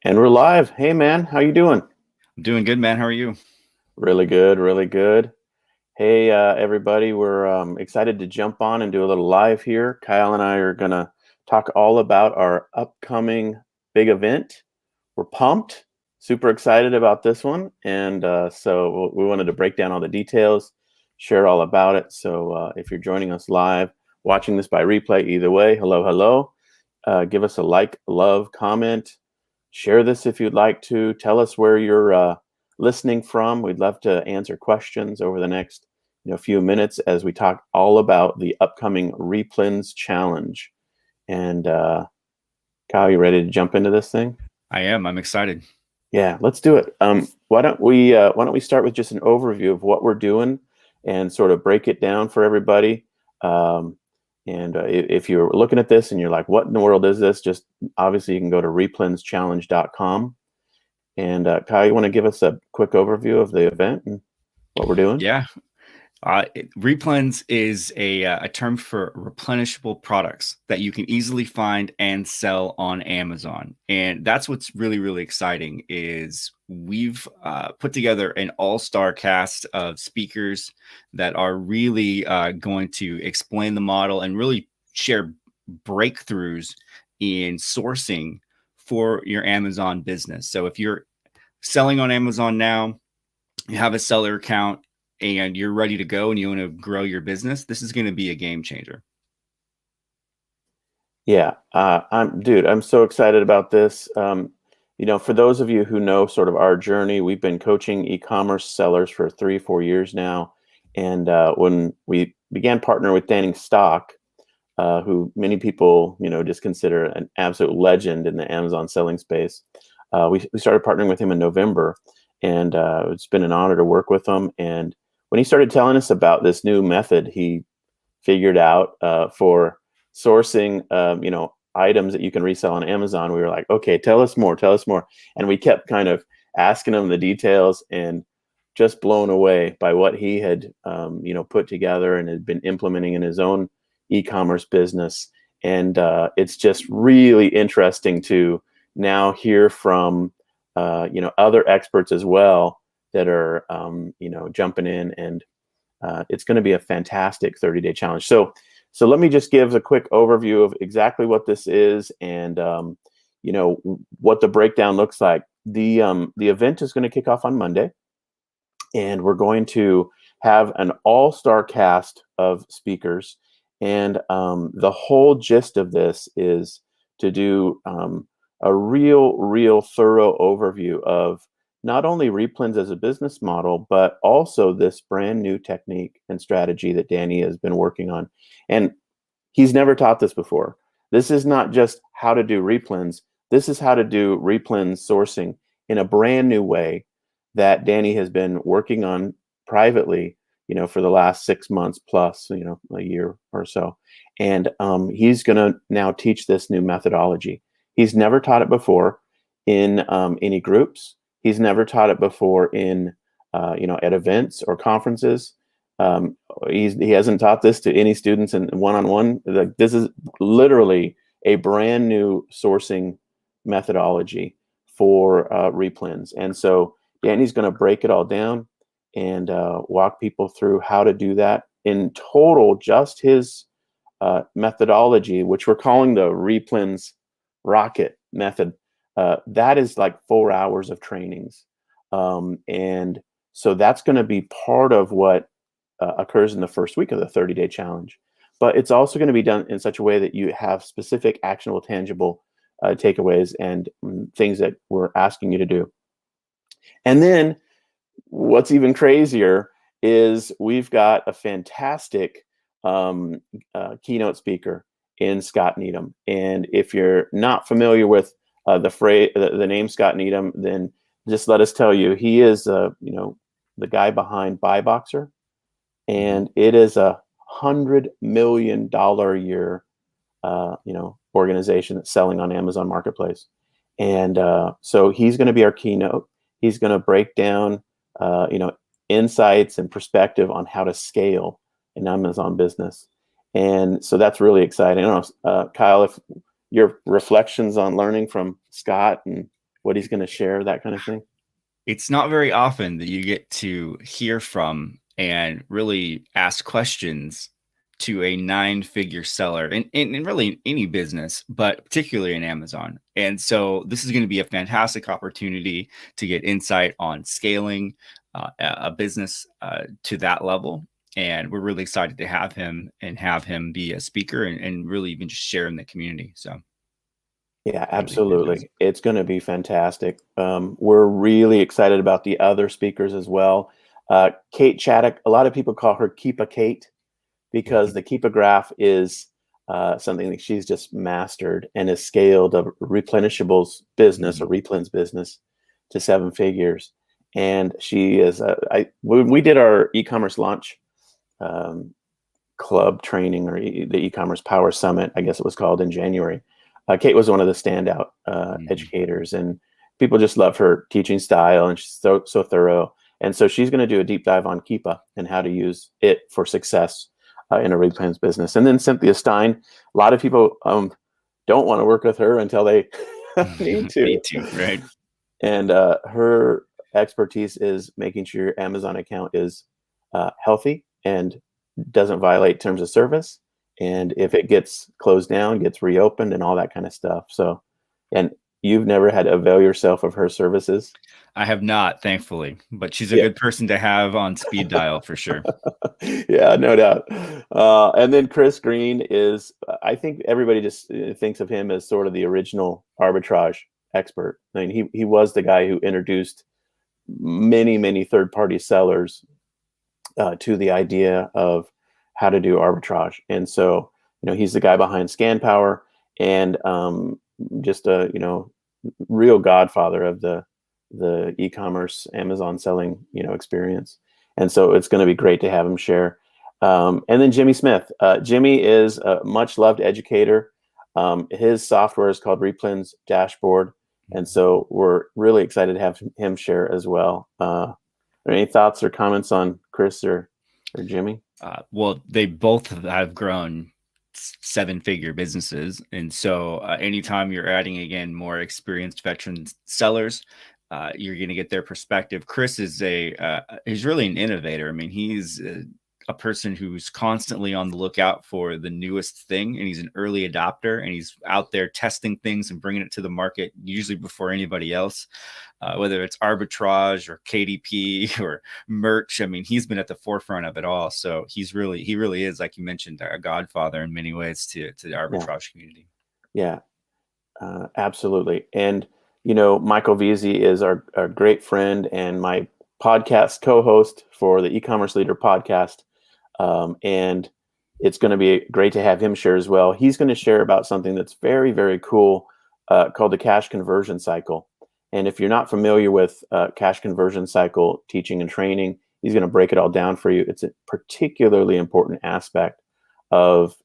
And we're live. Hey man, how you doing? I'm doing good, man. How are you? Really good, really good. Hey everybody, we're excited to jump on and do a little live here. Kyle and I are gonna talk all about our upcoming big event. We're pumped, super excited about this one, and so we wanted to break down all the details, share all about it. So if you're joining us live, watching this by replay, either way, hello, hello. Give us a like, love, comment. Share this if you'd like to. Tell us where you're listening from. We'd love to answer questions over the next few minutes as we talk all about the upcoming Replens challenge. And Kyle, you ready to jump into this thing? I am. I'm excited. Yeah, let's do it. Why don't we start with just an overview of what we're doing and sort of break it down for everybody. And if you're looking at this and you're like, what in the world is this? Just obviously you can go to replenschallenge.com. And Kyle, you want to give us a quick overview of the event and what we're doing? Yeah. Replens is a term for replenishable products that you can easily find and sell on Amazon. And that's what's really, really exciting is we've put together an all-star cast of speakers that are really going to explain the model and really share breakthroughs in sourcing for your Amazon business. So if you're selling on Amazon now, you have a seller account and you're ready to go and you want to grow your business, this is going to be a game changer. Yeah, I'm so excited about this. For those of you who know sort of our journey, we've been coaching e-commerce sellers for 3-4 years now. And when we began partnering with Danny Stock, who many people, just consider an absolute legend in the Amazon selling space, we started partnering with him in November, and it's been an honor to work with him. And when he started telling us about this new method he figured out for sourcing, items that you can resell on Amazon, we were like, okay, tell us more, tell us more. And we kept kind of asking him the details and just blown away by what he had, put together and had been implementing in his own e-commerce business. And it's just really interesting to now hear from, other experts as well that are, jumping in, and it's going to be a fantastic 30-day challenge. So let me just give a quick overview of exactly what this is and what the breakdown looks like. The event is going to kick off on Monday, and we're going to have an all-star cast of speakers. And the whole gist of this is to do a real thorough overview of not only Replens as a business model, but also this brand new technique and strategy that Danny has been working on. And he's never taught this before. This is not just how to do Replens. This is how to do Replens sourcing in a brand new way that Danny has been working on privately, for the last 6 months plus, a year or so. And he's going to now teach this new methodology. He's never taught it before in any groups. He's never taught it before in, at events or conferences. He hasn't taught this to any students in one-on-one. Like, this is literally a brand new sourcing methodology for Replens. And so Danny's going to break it all down and walk people through how to do that. In total, just his methodology, which we're calling the Replens Rocket method, that is like 4 hours of trainings. And so that's going to be part of what occurs in the first week of the 30-day challenge. But it's also going to be done in such a way that you have specific, actionable, tangible takeaways and things that we're asking you to do. And then what's even crazier is we've got a fantastic keynote speaker in Scott Needham. And if you're not familiar with the name Scott Needham, then just let us tell you, he is the guy behind Buy Boxer, and it is $100 million a year organization that's selling on Amazon Marketplace. And so he's going to be our keynote. He's going to break down insights and perspective on how to scale an Amazon business. And so that's really exciting. I don't know, Kyle, if your reflections on learning from Scott and what he's going to share, that kind of thing? It's not very often that you get to hear from and really ask questions to a 9-figure seller in really any business, but particularly in Amazon. And so this is going to be a fantastic opportunity to get insight on scaling a business to that level. And we're really excited to have him be a speaker and really even just share in the community. So Yeah, really fantastic. absolutely. It's going to be fantastic. We're really excited about the other speakers as well. Kate Chaddock, a lot of people call her Keepa Kate because the Keepa graph is something that she's just mastered and has scaled a replenishables business, a Replens business, to 7 figures. And she is, when we did our e-commerce launch club training, or the e-commerce power summit, I guess it was called, in January. Kate was one of the standout educators, and people just love her teaching style, and she's so thorough. And so she's going to do a deep dive on Keepa and how to use it for success in a Replens business. And then Cynthia Stein, a lot of people don't want to work with her until they need to. Need to, right? And her expertise is making sure your Amazon account is healthy and doesn't violate terms of service. And if it gets closed down, gets reopened, and all that kind of stuff. So, and you've never had to avail yourself of her services? I have not, thankfully, but she's a Yeah. good person to have on speed dial for sure. Yeah, no doubt. And then Chris Green is, I think everybody just thinks of him as sort of the original arbitrage expert. I mean, he was the guy who introduced many third-party sellers to the idea of how to do arbitrage. And so, he's the guy behind Scan Power, and just a, real godfather of the e-commerce Amazon selling, experience. And so it's going to be great to have him share. And then Jimmy Smith. Jimmy is a much loved educator. His software is called Replens Dashboard. And so we're really excited to have him share as well. Any thoughts or comments on Chris or Jimmy? Well, they both have grown 7-figure businesses. And so anytime you're adding, again, more experienced veteran sellers, you're going to get their perspective. Chris is he's really an innovator. I mean, he's a person who's constantly on the lookout for the newest thing, and he's an early adopter, and he's out there testing things and bringing it to the market, usually before anybody else, whether it's arbitrage or KDP or merch. I mean, he's been at the forefront of it all. So he really is, like you mentioned, a godfather in many ways to the arbitrage community. Yeah, absolutely. And, Michael Veazey is our great friend and my podcast co-host for the E-commerce Leader podcast. And it's going to be great to have him share as well. He's going to share about something that's very, very cool called the cash conversion cycle. And if you're not familiar with cash conversion cycle teaching and training, he's going to break it all down for you. It's a particularly important aspect of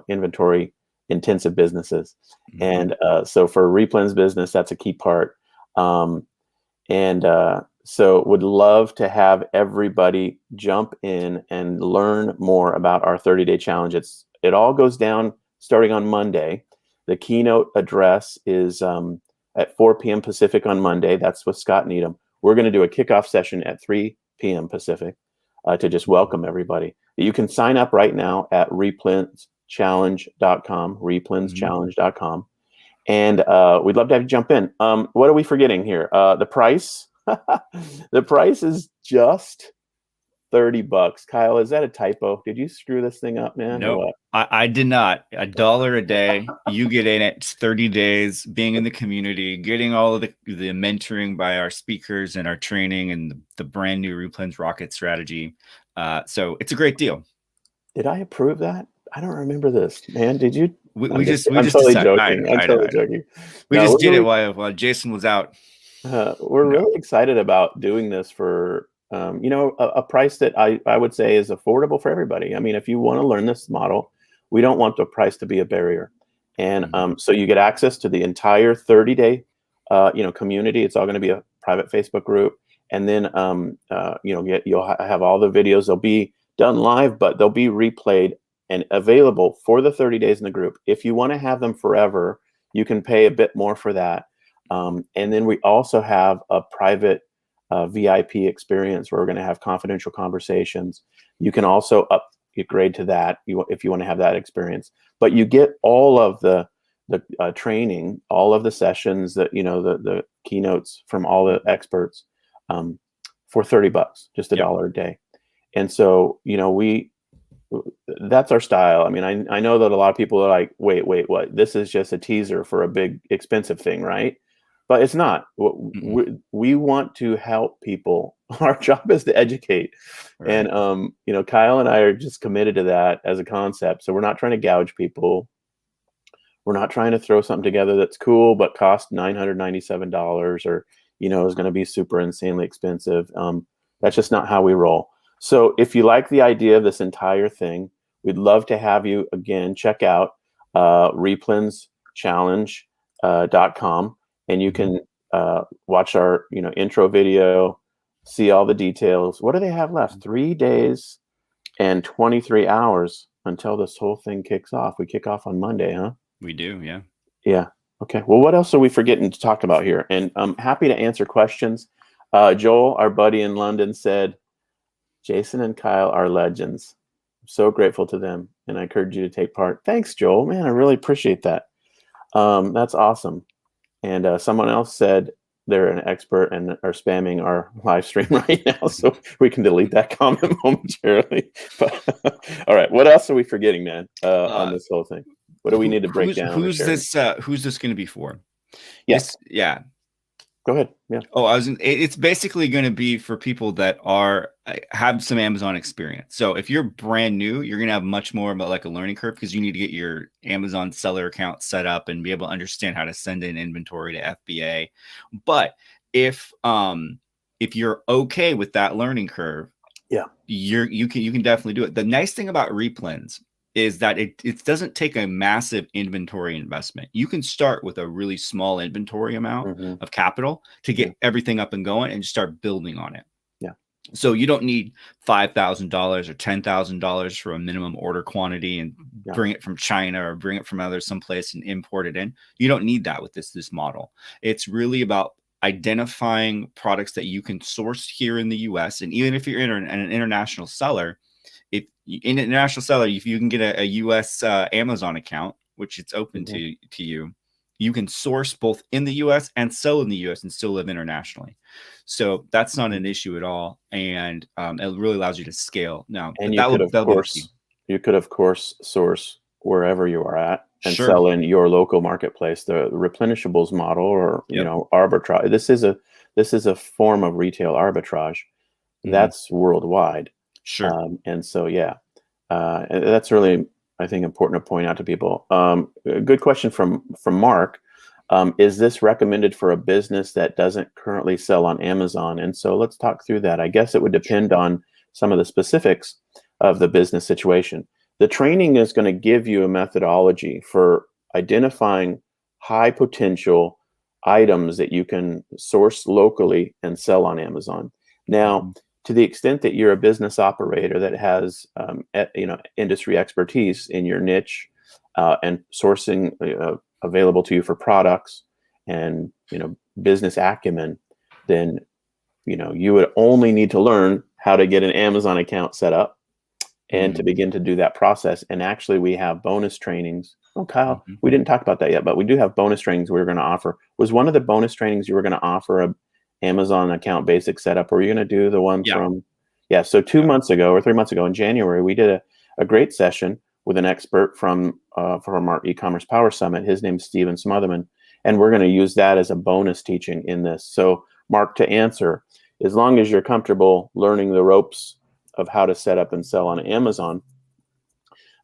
inventory intensive businesses. And so for Replens business, that's a key part. So would love to have everybody jump in and learn more about our 30-day challenge. It all goes down starting on Monday. The keynote address is at 4 p.m. Pacific on Monday. That's with Scott Needham. We're going to do a kickoff session at 3 p.m. Pacific to just welcome everybody. You can sign up right now at replenschallenge.com, replenschallenge.com. And we'd love to have you jump in. What are we forgetting here? The price. The price is just $30. Kyle, is that a typo? Did you screw this thing up, man? No, Nope. I did not. $1 a day. You get in it. 30 days, being in the community, getting all of the mentoring by our speakers and our training and the brand new Replens Rocket strategy. So it's a great deal. Did I approve that? I don't remember this, man. Did you? I'm just totally decided. joking. I'm totally joking. We just did it while Jason was out. We're really excited about doing this for a price that I would say is affordable for everybody. I mean, if you want to learn this model, we don't want the price to be a barrier. And so you get access to the entire 30-day community. It's all going to be a private Facebook group, and then you'll have all the videos. They'll be done live, but they'll be replayed and available for the 30 days in the group. If you want to have them forever, you can pay a bit more for that. And then we also have a private VIP experience where we're going to have confidential conversations. You can also upgrade to that if you want to have that experience. But you get all of the training, all of the sessions, that the keynotes from all the experts, for $30, just $1 a day. And so that's our style. I mean, I know that a lot of people are like, wait, what? This is just a teaser for a big expensive thing, right? But it's not. We want to help people. Our job is to educate. Right. And Kyle and I are just committed to that as a concept. So we're not trying to gouge people. We're not trying to throw something together that's cool but cost $997 or is going to be super insanely expensive. That's just not how we roll. So if you like the idea of this entire thing, we'd love to have you again check out replenschallenge.com, and you can watch our intro video, see all the details. What do they have left? 3 days and 23 hours until this whole thing kicks off. We kick off on Monday, huh? We do, yeah. Yeah. Okay. Well, what else are we forgetting to talk about here? And I'm happy to answer questions. Joel, our buddy in London, said, Jason and Kyle are legends. I'm so grateful to them, and I encourage you to take part. Thanks, Joel. Man, I really appreciate that. That's awesome. And someone else said they're an expert and are spamming our live stream right now, so we can delete that comment momentarily. But all right, what else are we forgetting, man, on this whole thing? What do we need to break down? Who's this going to be for? Yes. Yeah. Go ahead. Yeah. Oh, it's basically going to be for people that have some Amazon experience. So if you're brand new, you're going to have much more of like a learning curve, because you need to get your Amazon seller account set up and be able to understand how to send in inventory to FBA. But if you're okay with that learning curve, yeah, you can definitely do it. The nice thing about Replens is that it doesn't take a massive inventory investment. You can start with a really small inventory amount of capital to get everything up and going and start building on it. Yeah. So you don't need $5,000 or $10,000 for a minimum order quantity and bring it from China or bring it from someplace and import it in. You don't need that with this model. It's really about identifying products that you can source here in the US. And even if you're an international seller, if you can get a US Amazon account, which it's open to you, you can source both in the US and sell in the US and still live internationally. So that's not an issue at all. And it really allows you to scale. Now, and you could of course source wherever you are at and sell in your local marketplace. The replenishables model, or arbitrage. This is a form of retail arbitrage that's worldwide. Sure. And so, and that's really, I think, important to point out to people. A good question from Mark. Is this recommended for a business that doesn't currently sell on Amazon? And so let's talk through that. I guess it would depend on some of the specifics of the business situation. The training is going to give you a methodology for identifying high potential items that you can source locally and sell on Amazon. Now, to the extent that you're a business operator that has industry expertise in your niche and sourcing available to you for products and business acumen, then you would only need to learn how to get an Amazon account set up and to begin to do that process. And actually, we have bonus trainings. Oh, Kyle, we didn't talk about that yet, but we do have bonus trainings we're going to offer. Was one of the bonus trainings you were going to offer a Amazon account basic setup? Were you going to do the one from? Yeah. So 2 months ago or 3 months ago in January, we did a great session with an expert from our e-commerce power summit. His name's Steven Smotherman, and we're going to use that as a bonus teaching in this. So Mark, to answer, as long as you're comfortable learning the ropes of how to set up and sell on Amazon,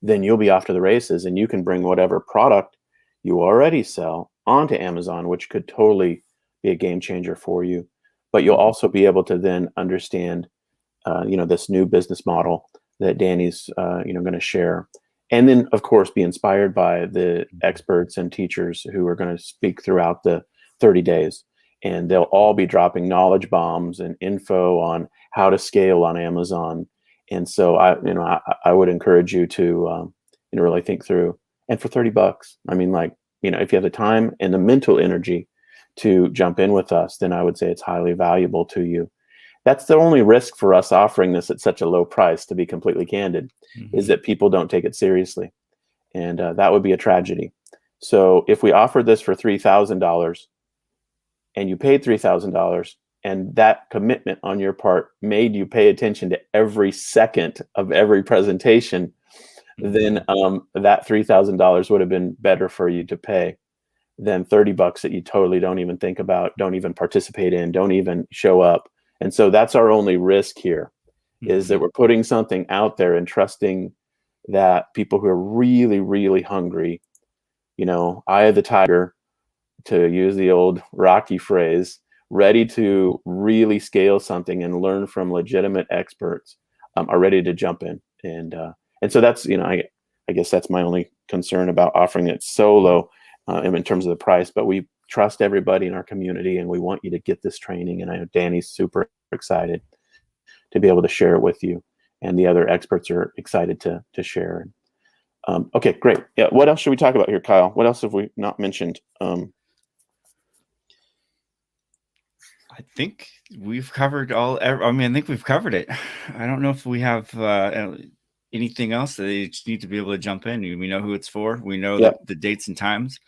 then you'll be off to the races, and you can bring whatever product you already sell onto Amazon, which could totally be a game changer for you. But you'll also be able to then understand, this new business model that Danny's, going to share. And then, of course, be inspired by the experts and teachers who are going to speak throughout the 30 days. And they'll all be dropping knowledge bombs and info on how to scale on Amazon. And so I would encourage you to really think through. And for $30, I mean, if you have the time and the mental energy to jump in with us, then I would say it's highly valuable to you. That's the only risk for us offering this at such a low price, to be completely candid, is that people don't take it seriously. And that would be a tragedy. So if we offered this for $3,000 and you paid $3,000, and that commitment on your part made you pay attention to every second of every presentation, then that $3,000 would have been better for you to pay than $30 that you totally don't even think about, don't even participate in, don't even show up. And so that's our only risk here, is that we're putting something out there and trusting that people who are really, really hungry, eye of the tiger, to use the old Rocky phrase, ready to really scale something and learn from legitimate experts, are ready to jump in. And so that's, I guess that's my only concern about offering it so low in terms of the price. But we trust everybody in our community, and we want you to get this training. And I know Danny's super excited to be able to share it with you, and the other experts are excited to share. Okay, great. Yeah, what else should we talk about here, Kyle? What else have we not mentioned? I think we've covered I think we've covered it. I don't know if we have anything else that they just need to be able to jump in. We know who it's for. We know the dates and times,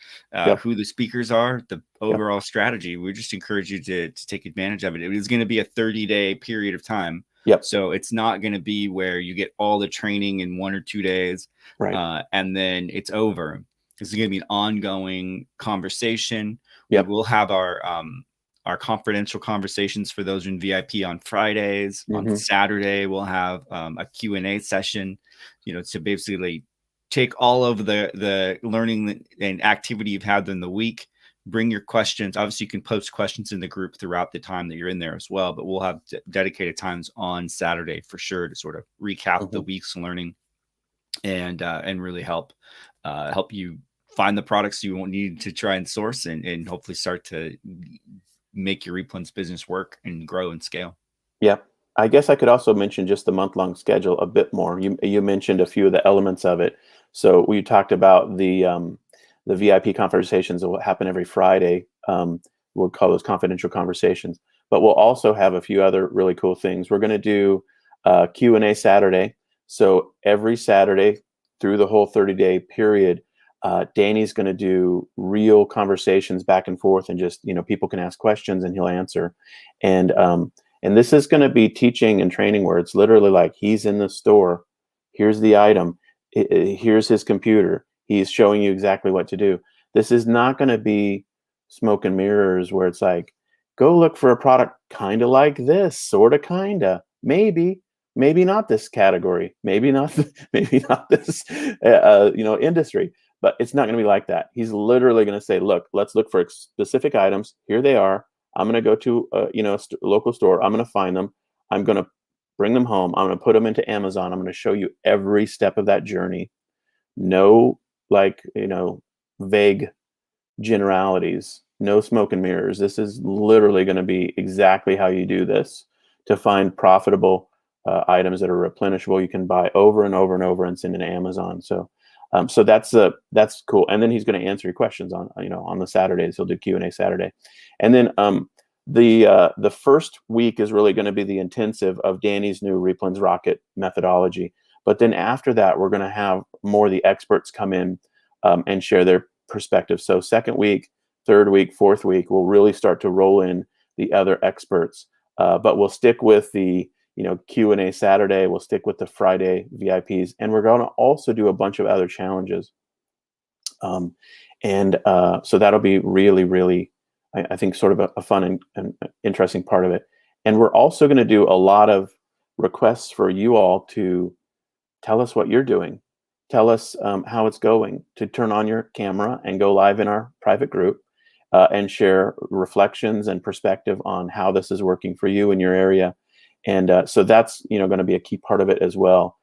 who the speakers are, the overall strategy. We just encourage you to take advantage of it. It is going to be a 30-day period of time. So it's not going to be where you get all the training in 1 or 2 days, and then it's over. This is going to be an ongoing conversation. We will have our confidential conversations for those in VIP on Fridays. On Saturday, we'll have a Q&A session, to basically take all of the learning and activity you've had in the week, bring your questions. Obviously, you can post questions in the group throughout the time that you're in there as well, but we'll have dedicated times on Saturday for sure to sort of recap the week's learning and really help you find the products you won't need to try and source and hopefully start to make your Replens business work and grow and scale. Yeah. I guess I could also mention just the month-long schedule a bit more. You mentioned a few of the elements of it. So we talked about the VIP conversations that will happen every Friday. We'll call those confidential conversations, but we'll also have a few other really cool things. We're going to do Q&A Saturday. So every Saturday through the whole 30-day period, Danny's going to do real conversations back and forth, and just, people can ask questions and he'll answer. And this is going to be teaching and training where it's literally like he's in the store. Here's the item. Here's his computer. He's showing you exactly what to do. This is not going to be smoke and mirrors where it's like, go look for a product kind of like this, sort of, kind of, maybe not this category, maybe not this, industry. But it's not going to be like that. He's literally going to say, look, let's look for specific items. Here they are. I'm going to go to a local store. I'm going to find them. I'm going to bring them home. I'm going to put them into Amazon. I'm going to show you every step of that journey. No, vague generalities. No smoke and mirrors. This is literally going to be exactly how you do this to find profitable items that are replenishable. You can buy over and over and over and send into Amazon. So that's cool. And then he's going to answer your questions on the Saturdays. He'll do Q&A Saturday. And then the first week is really going to be the intensive of Danny's new Replens Rocket methodology. But then after that, we're going to have more of the experts come in and share their perspective. So second week, third week, fourth week, we'll really start to roll in the other experts. But we'll stick with the Q&A Saturday. We'll stick with the Friday VIPs, and we're going to also do a bunch of other challenges. So that'll be really, really, I think, sort of a fun and interesting part of it. And we're also going to do a lot of requests for you all to tell us what you're doing. Tell us how it's going, to turn on your camera and go live in our private group and share reflections and perspective on how this is working for you in your area. And so that's going to be a key part of it as well.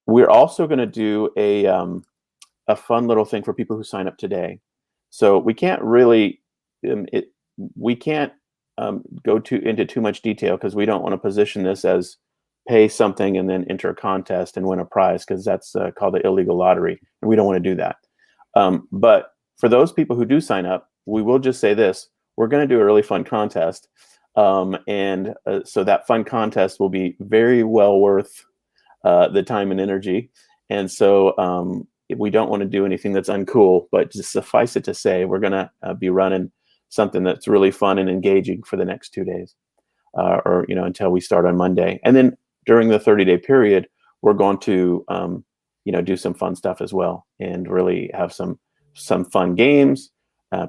We're also going to do a fun little thing for people who sign up today. So we can't really go into too much detail, because we don't want to position this as pay something and then enter a contest and win a prize, because that's called the illegal lottery, and we don't want to do that. But for those people who do sign up, we will just say this: we're going to do a really fun contest, so that fun contest will be very well worth the time and energy. And so we don't want to do anything that's uncool, but just suffice it to say, we're going to be running something that's really fun and engaging for the next 2 days, or until we start on Monday. And then during the 30-day period, we're going to do some fun stuff as well, and really have some fun games,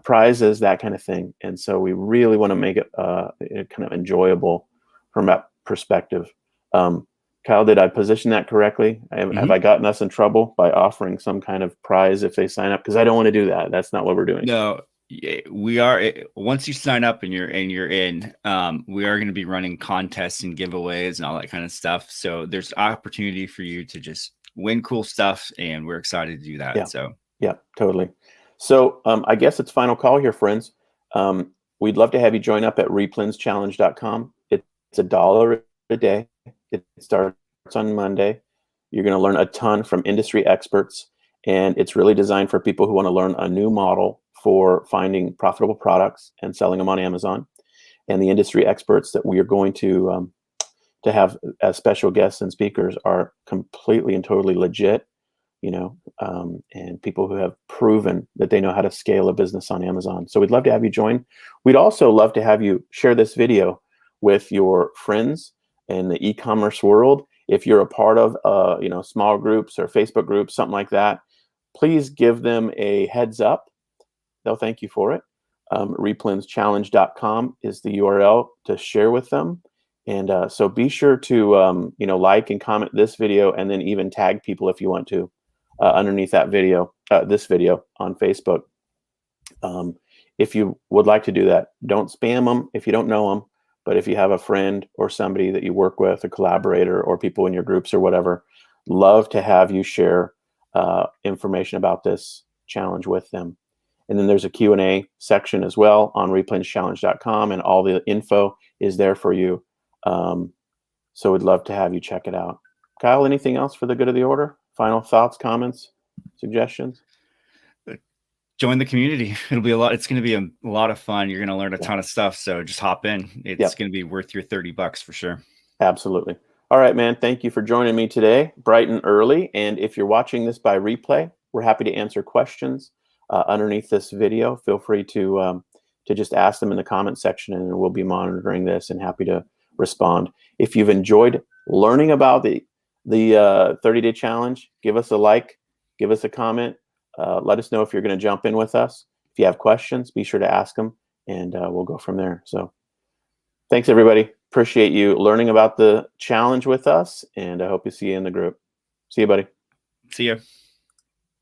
prizes, that kind of thing. And so we really want to make it kind of enjoyable from that perspective. Kyle, did I position that correctly? Have I gotten us in trouble by offering some kind of prize if they sign up? Because I don't want to do that. That's not what we're doing. No, we are. Once you sign up and you're in, we are going to be running contests and giveaways and all that kind of stuff. So there's opportunity for you to just win cool stuff, and we're excited to do that. Yeah, totally. So I guess it's final call here, friends. We'd love to have you join up at replenschallenge.com. It's $1 a day. It starts on Monday. You're going to learn a ton from industry experts, and it's really designed for people who want to learn a new model for finding profitable products and selling them on Amazon. And the industry experts that we are going to have as special guests and speakers are completely and totally legit, and people who have proven that they know how to scale a business on Amazon. So we'd love to have you join. We'd also love to have you share this video with your friends in the e-commerce world. If you're a part of small groups or Facebook groups, something like that, please give them a heads up. They'll thank you for it. Replens.challenge.com is the URL to share with them. And so be sure to like and comment this video, and then even tag people if you want to underneath that video, this video on Facebook. If you would like to do that, don't spam them if you don't know them. But if you have a friend or somebody that you work with, a collaborator, or people in your groups or whatever, love to have you share information about this challenge with them. And then there's a Q&A section as well on replenschallenge.com, and all the info is there for you. So we'd love to have you check it out. Kyle, anything else for the good of the order? Final thoughts, comments, suggestions? Join the community. It'll be a lot. It's going to be a lot of fun. You're going to learn a ton of stuff. So just hop in. It's going to be worth your $30 for sure. Absolutely. All right, man. Thank you for joining me today, bright and early. And if you're watching this by replay, we're happy to answer questions underneath this video. Feel free to just ask them in the comment section, and we'll be monitoring this and happy to respond. If you've enjoyed learning about the 30-day challenge, give us a like, give us a comment. Let us know if you're going to jump in with us. If you have questions, be sure to ask them, and we'll go from there. So thanks, everybody. Appreciate you learning about the challenge with us, and I hope to see you in the group. See you, buddy. See you.